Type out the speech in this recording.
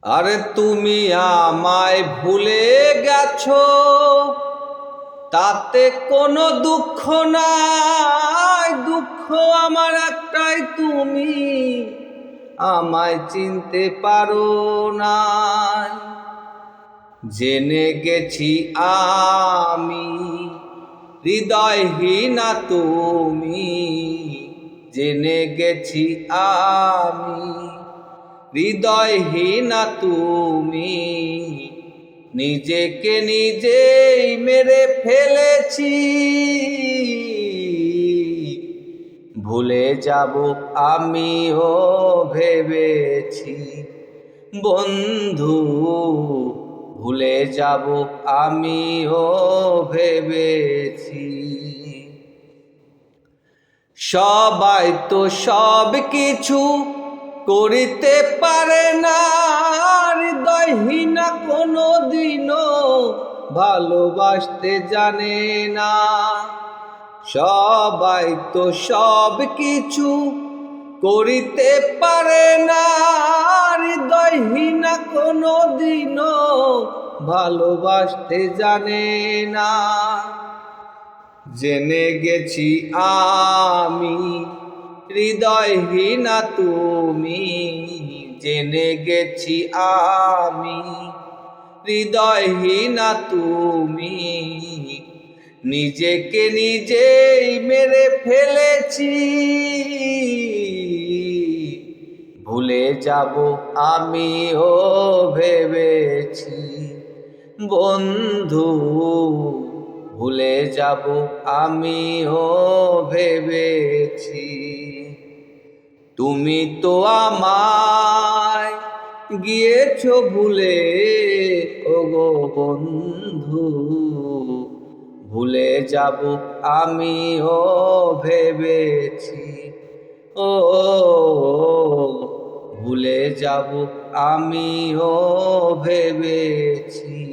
আরে তুমি আমায় ভুলে গেছো, তাতে কোনো দুঃখ নাই। দুঃখ আমার একটাই, তুমি আমায় চিনতে পারো না। জেনে গেছি আমি হৃদয়হীনা তুমি, জেনে গেছি আমি হৃদয়হীনা তুমি। নিজেকে নিজেই মেরে ফেলেছি, ভুলে যাব আমিও ভেবেছি। বন্ধু, ভুলে যাব আমিও ভেবেছি। সবাই তো সব কিছু করিতে পারে না, হৃদয়হীনা কোনো দিনও ভালোবাসতে জানে না। সবাই তো সব কিছু করিতে পারে না, হৃদয়হীনা কোনো দিনও ভালোবাসতে জানে না। জেনে গেছি আমি হৃদয়হীনা তুমি, জেনে গেছি আমি হৃদয়হীনা তুমি। নিজেকে নিজেই মেরে ফেলেছি, ভুলে যাব আমিও ভেবেছি। বন্ধু, ভুলে যাব আমিও ভেবেছি। তুমি তো আমায় গিয়েছো ভুলে, ওগো বন্ধু, ভুলে যাব আমিও ভেবেছি। ও ভুলে যাব আমিও ভেবেছি।